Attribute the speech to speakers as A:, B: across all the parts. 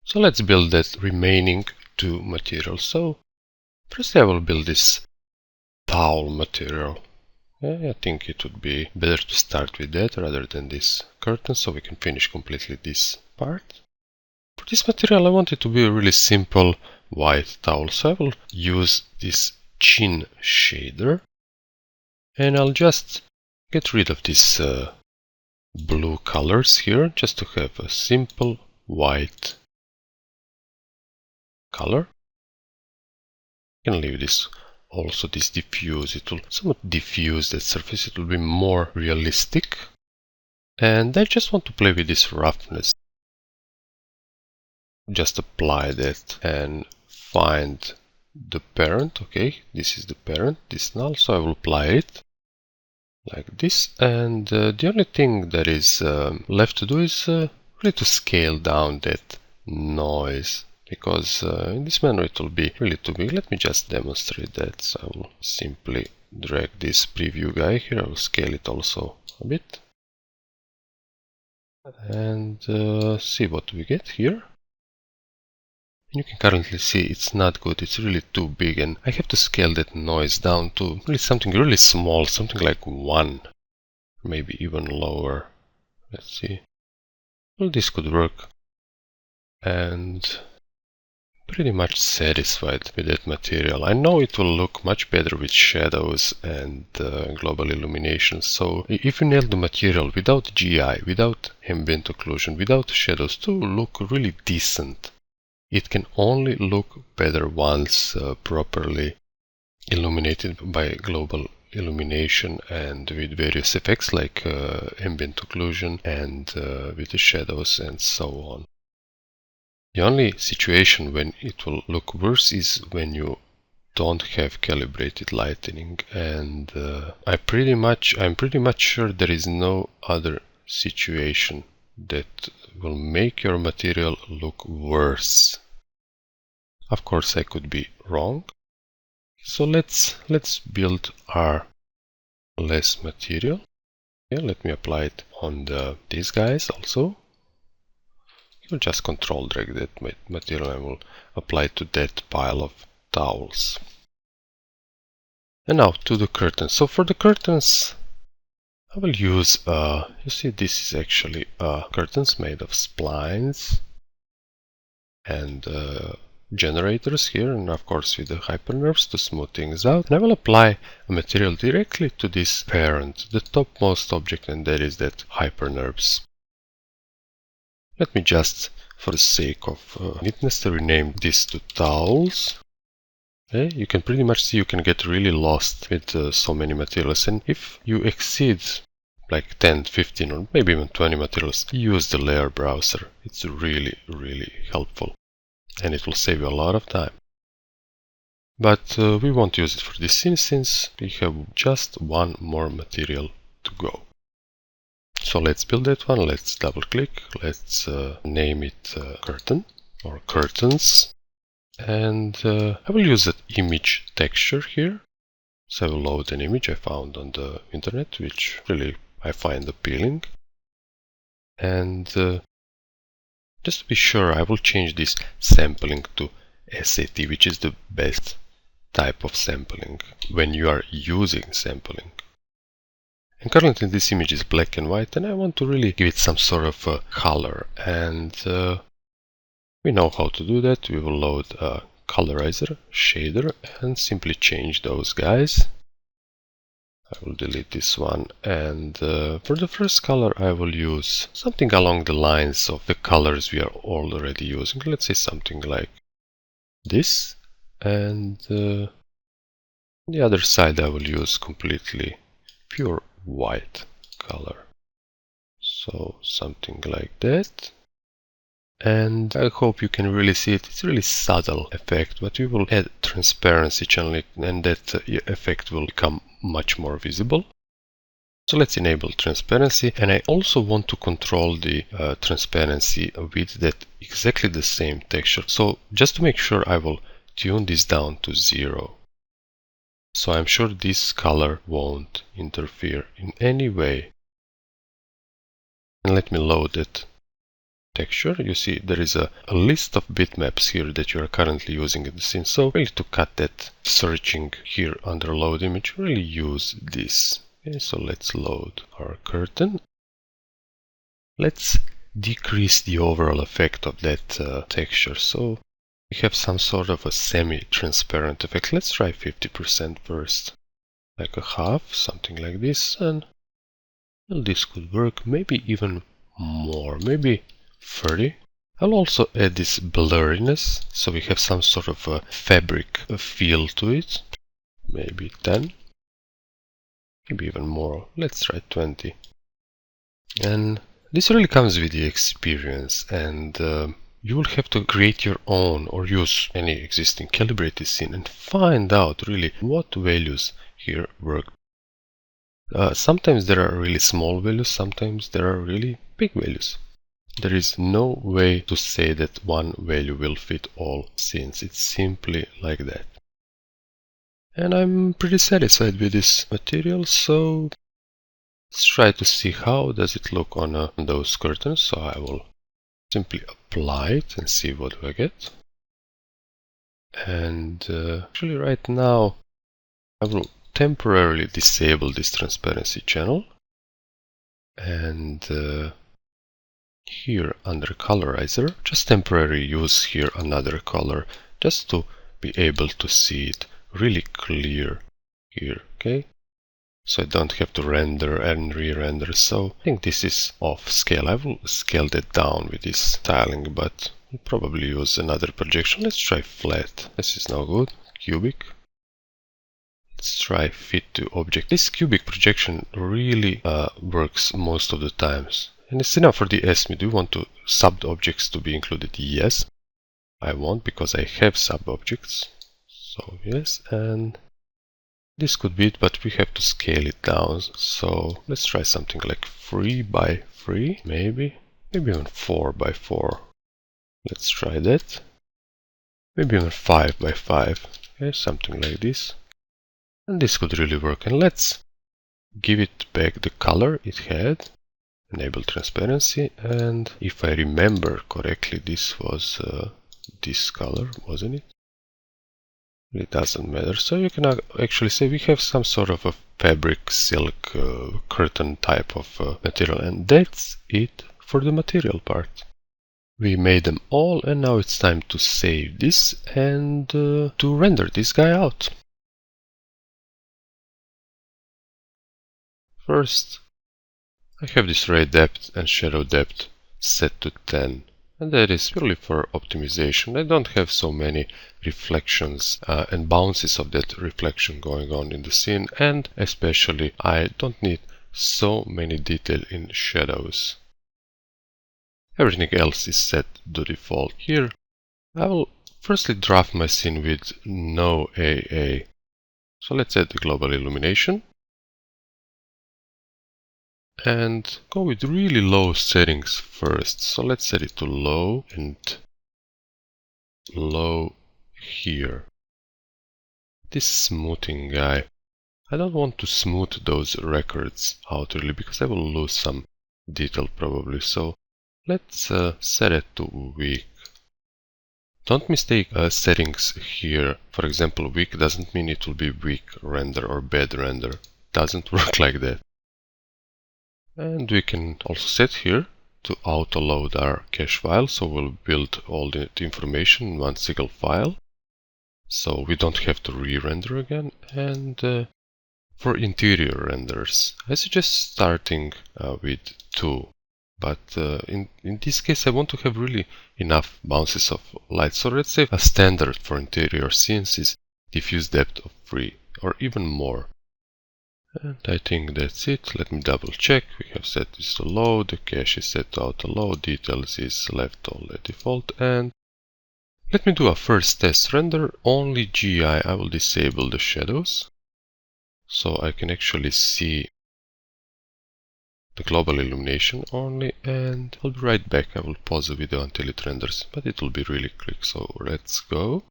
A: So let's build that remaining two materials. So first I will build this towel material. I think it would be better to start with that rather than this curtain, so we can finish completely this part. For this material I want it to be a really simple white towel, so I will use this chin shader and I'll just get rid of these blue colors here just to have a simple white color. You can leave this also, this diffuse, it will somewhat diffuse that surface, it will be more realistic. And I just want to play with this roughness. Just apply that and find the parent. Okay, this is the parent, this null, so I will apply it like this. And the only thing that is left to do is really to scale down that noise, because in this manner it will be really too big. Let me just demonstrate that. So I will simply drag this preview guy here. I will scale it also a bit and see what we get here. You can currently see it's not good, it's really too big, and I have to scale that noise down to really something really small, something like 1, maybe even lower. Let's see. Well, this could work. And pretty much satisfied with that material. I know it will look much better with shadows and global illumination. So if you nail the material without GI, without ambient occlusion, without shadows to look really decent, it can only look better once properly illuminated by global illumination and with various effects like ambient occlusion and with the shadows and so on. The only situation when it will look worse is when you don't have calibrated lighting, and I'm pretty much sure there is no other situation that will make your material look worse. Of course, I could be wrong. So let's build our less material. Yeah, let me apply it on these guys also. You'll just control drag that material and will apply it to that pile of towels. And now to the curtains. So for the curtains, I will use, you see this is actually curtains made of splines and generators here, and of course with the hypernerves to smooth things out. And I will apply a material directly to this parent, the topmost object, and that is that hypernerves. Let me just, for the sake of neatness, rename this to towels. Okay, you can pretty much see you can get really lost with so many materials, and if you exceed like 10, 15 or maybe even 20 materials, use the layer browser. It's really helpful and it will save you a lot of time. But we won't use it for this scene since we have just one more material to go. So let's build that one. Let's double click. Let's name it curtain or curtains. And I will use that image texture here. So I will load an image I found on the internet, which really I find appealing. And just to be sure, I will change this sampling to SAT, which is the best type of sampling when you are using sampling. And currently this image is black and white, and I want to really give it some sort of a color. And we know how to do that. We will load a colorizer, shader, and simply change those guys. I will delete this one, and for the first color I will use something along the lines of the colors we are already using. Let's say something like this, and the other side I will use completely pure white color. So something like that. And I hope you can really see it. It's a really subtle effect, but we will add transparency channel and that effect will become much more visible. So let's enable transparency, and I also want to control the transparency with that exactly the same texture. So just to make sure, I will tune this down to 0. So I'm sure this color won't interfere in any way. And let me load it texture, you see there is a list of bitmaps here that you are currently using in the scene. So really to cut that searching here under load image, really use this. Okay, so let's load our curtain. Let's decrease the overall effect of that texture. So we have some sort of a semi-transparent effect. Let's try 50% first, like a half, something like this, and well, this could work. Maybe even more, maybe 30. I'll also add this blurriness, so we have some sort of a fabric feel to it. Maybe 10, maybe even more. Let's try 20. And this really comes with the experience, and you will have to create your own or use any existing calibrated scene and find out really what values here work. Sometimes there are really small values, sometimes there are really big values. There is no way to say that one value will fit all scenes. It's simply like that. And I'm pretty satisfied with this material, so let's try to see how does it look on those curtains. So I will simply apply it and see what I get. And actually right now I will temporarily disable this transparency channel, and here under colorizer just temporarily use here another color just to be able to see it really clear here. Okay, so I don't have to render and re-render. So I think this is off scale. I will scale that down with this styling, but I'll probably use another projection. Let's try flat. This is now good. Cubic. Let's try fit to object. This cubic projection really works most of the times. And it's enough for the estimate. Do you want to sub-objects to be included? Yes, I want, because I have sub-objects. So yes, and this could be it, but we have to scale it down. So let's try something like 3 by 3, maybe even 4 by 4. Let's try that. Maybe even 5 by 5. Okay, something like this. And this could really work. And let's give it back the color it had. Enable transparency. And if I remember correctly, this was this color, wasn't it? It doesn't matter. So you can actually say we have some sort of a fabric silk curtain type of material. And that's it for the material part. We made them all, and now it's time to save this and to render this guy out. First, I have this ray depth and shadow depth set to 10, and that is purely for optimization. I don't have so many reflections and bounces of that reflection going on in the scene, and especially I don't need so many detail in shadows. Everything else is set to default. Here I will firstly draft my scene with no AA. So let's add the global illumination and go with really low settings first. So let's set it to low and low here. This smoothing guy, I don't want to smooth those records out really because I will lose some detail probably. So let's set it to weak. Don't mistake settings here. For example, weak doesn't mean it will be weak render or bad render. Doesn't work like that. And we can also set here to auto load our cache file, so we'll build all the information in one single file, so we don't have to re-render again. And for interior renders, I suggest starting with 2, but in this case I want to have really enough bounces of light. So let's say a standard for interior scenes is diffuse depth of 3 or even more. And I think that's it. Let me double check. We have set this to low, the cache is set to auto load, details is left all at default, and let me do a first test render. Only GI, I will disable the shadows, so I can actually see the global illumination only, and I'll be right back. I will pause the video until it renders, but it will be really quick, so let's go.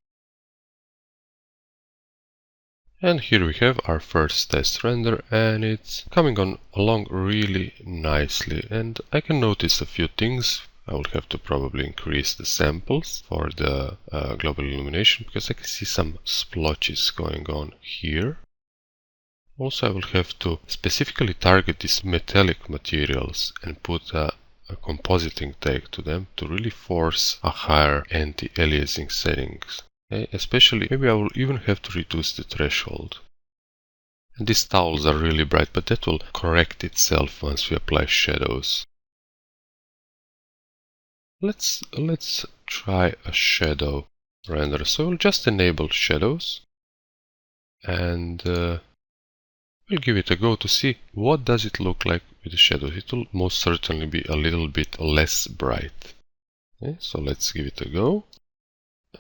A: And here we have our first test render, and it's coming on along really nicely. And I can notice a few things. I will have to probably increase the samples for the global illumination because I can see some splotches going on here. Also, I will have to specifically target these metallic materials and put a compositing tag to them to really force a higher anti-aliasing settings. Okay? Especially, maybe I will even have to reduce the threshold. And these towels are really bright, but that will correct itself once we apply shadows. Let's try a shadow render. So we'll just enable shadows and we'll give it a go to see what does it look like with the shadows. It will most certainly be a little bit less bright. Okay, so let's give it a go.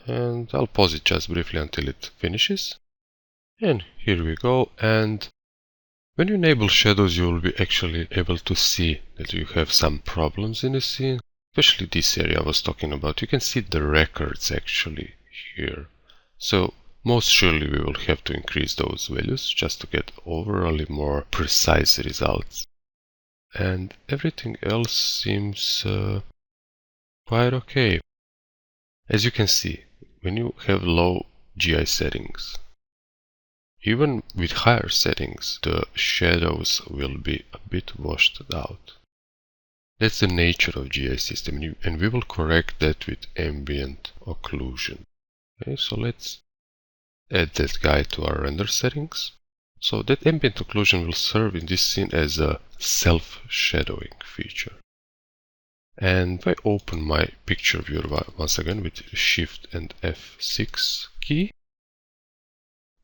A: And I'll pause it just briefly until it finishes. And here we go. And when you enable shadows, you will be actually able to see that you have some problems in the scene. Especially this area I was talking about. You can see the records actually here. So most surely we will have to increase those values just to get overall more precise results. And everything else seems quite okay. As you can see, when you have low GI settings, even with higher settings, the shadows will be a bit washed out. That's the nature of GI system, and we will correct that with ambient occlusion. Okay, so let's add that guy to our render settings. So that ambient occlusion will serve in this scene as a self-shadowing feature. And if I open my picture viewer once again with Shift and F6 key,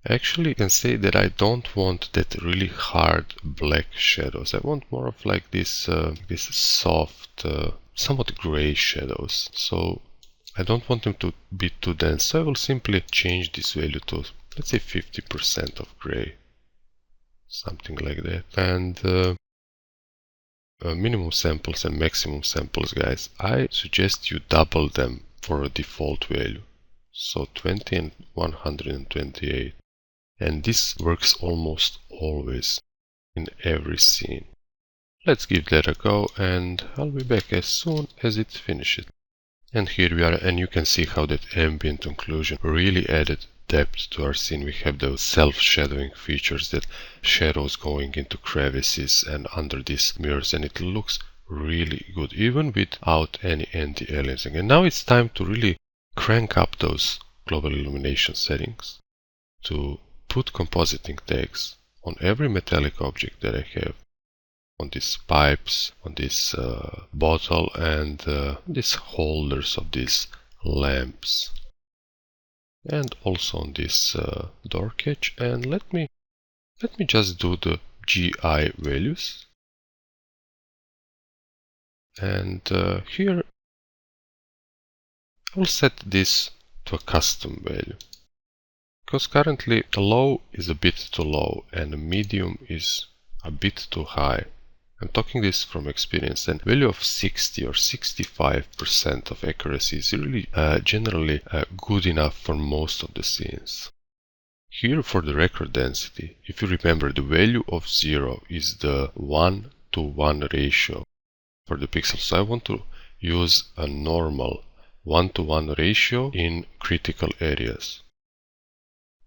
A: actually you can say that I don't want that really hard black shadows. I want more of like this soft, somewhat gray shadows. So I don't want them to be too dense. So I will simply change this value to, let's say, 50% of gray. Something like that. And minimum samples and maximum samples, guys, I suggest you double them for a default value. So 20 and 128. And this works almost always in every scene. Let's give that a go and I'll be back as soon as it finishes. And here we are, and you can see how that ambient occlusion really added depth to our scene. We have those self-shadowing features, that shadows going into crevices and under these mirrors, and it looks really good even without any anti-aliasing. And now it's time to really crank up those global illumination settings to put compositing tags on every metallic object that I have, on these pipes, on this bottle, and these holders of these lamps, and also on this door catch. And let me just do the GI values, and here I will set this to a custom value. Because currently the low is a bit too low and the medium is a bit too high. I'm talking this from experience, and value of 60 or 65% of accuracy is really generally good enough for most of the scenes. Here for the record density, if you remember, the value of 0 is the 1:1 ratio for the pixels. So I want to use a normal 1:1 ratio in critical areas.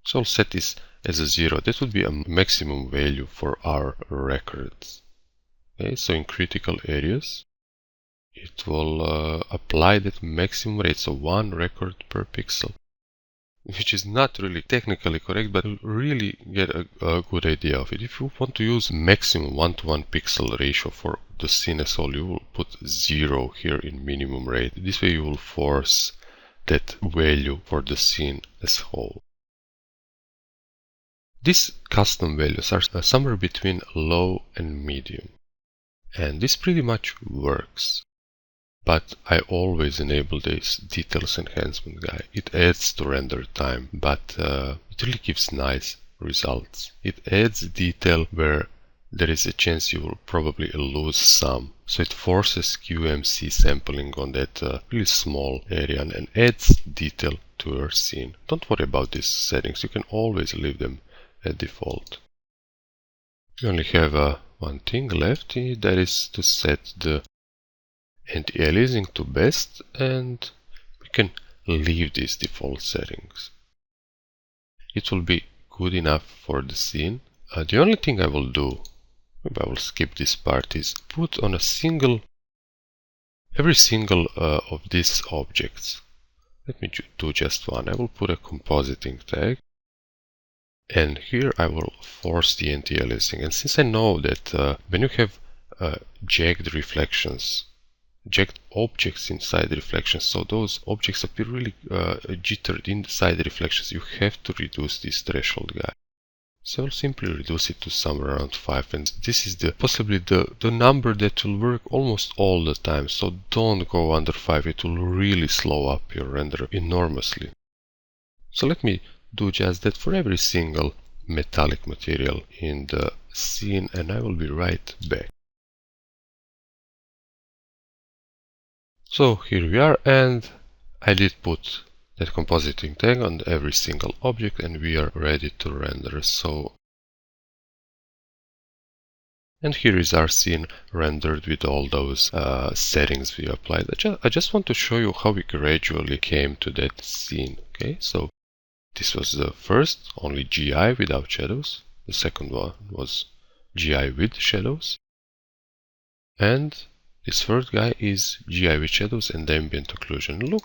A: So I'll set this as a 0. That would be a maximum value for our records. Okay, so in critical areas, it will apply that maximum rate, so 1 record per pixel, which is not really technically correct, but you'll really get a good idea of it. If you want to use maximum 1:1 pixel ratio for the scene as whole, you will put 0 here in minimum rate. This way you will force that value for the scene as whole. These custom values are somewhere between low and medium, and this pretty much works. But I always enable this details enhancement guy. It adds to render time, but it really gives nice results. It adds detail where there is a chance you will probably lose some. So it forces QMC sampling on that really small area and adds detail to your scene. Don't worry about these settings. You can always leave them at default. We only have one thing left, that is to set the anti-aliasing to best, and we can leave these default settings. It will be good enough for the scene. The only thing I will do, maybe I will skip this part, is put on every single of these objects. Let me do just one. I will put a compositing tag, and here I will force the anti-aliasing. And since I know that when you have jagged reflections, jagged objects inside the reflections, so those objects appear really jittered inside the reflections, you have to reduce this threshold guy. So I'll simply reduce it to somewhere around 5, and this is possibly the number that will work almost all the time. So don't go under 5, it will really slow up your render enormously. So let me do just that for every single metallic material in the scene, and I will be right back. So here we are, and I did put that compositing tag on every single object, and we are ready to render. And here is our scene rendered with all those settings we applied. I just want to show you how we gradually came to that scene. Okay, so this was the first, only GI without shadows. The second one was GI with shadows. And this third guy is GI with shadows and ambient occlusion. Look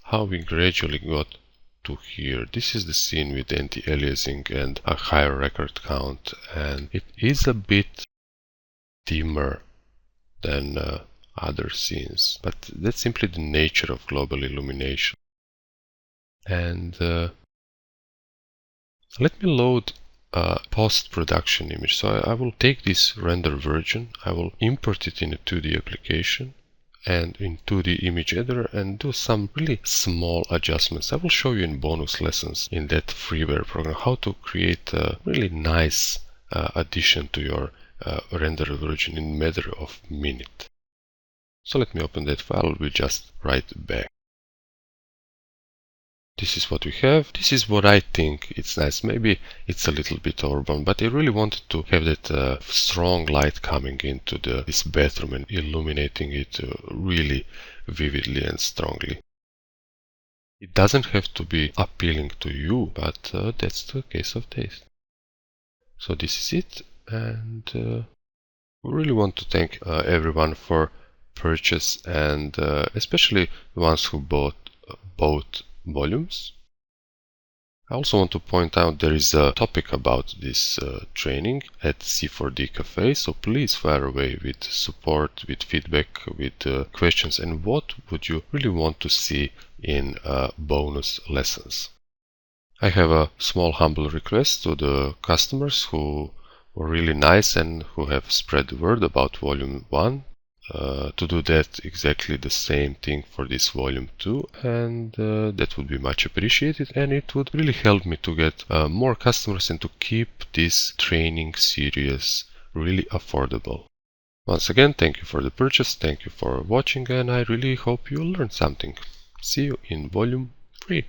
A: how we gradually got to here. This is the scene with anti-aliasing and a higher record count, and it is a bit dimmer than other scenes, but that's simply the nature of global illumination. And let me load a post-production image. So I will take this render version, I will import it in a 2D application and in 2D image editor and do some really small adjustments. I will show you in bonus lessons in that freeware program how to create a really nice addition to your render version in a matter of minute. So let me open that file, we'll just right back. This is what we have. This is what I think it's nice. Maybe it's a little bit overblown, but I really wanted to have that strong light coming into this bathroom and illuminating it really vividly and strongly. It doesn't have to be appealing to you, but that's the case of taste. So this is it, and we really want to thank everyone for purchase, and especially the ones who bought both volumes. I also want to point out there is a topic about this training at C4D Cafe, so please fire away with support, with feedback, with questions, and what would you really want to see in bonus lessons. I have a small humble request to the customers who were really nice and who have spread the word about volume 1. To do that exactly the same thing for this volume 2, and that would be much appreciated, and it would really help me to get more customers and to keep this training series really affordable. Once again, thank you for the purchase, thank you for watching, and I really hope you learned something. See you in volume 3.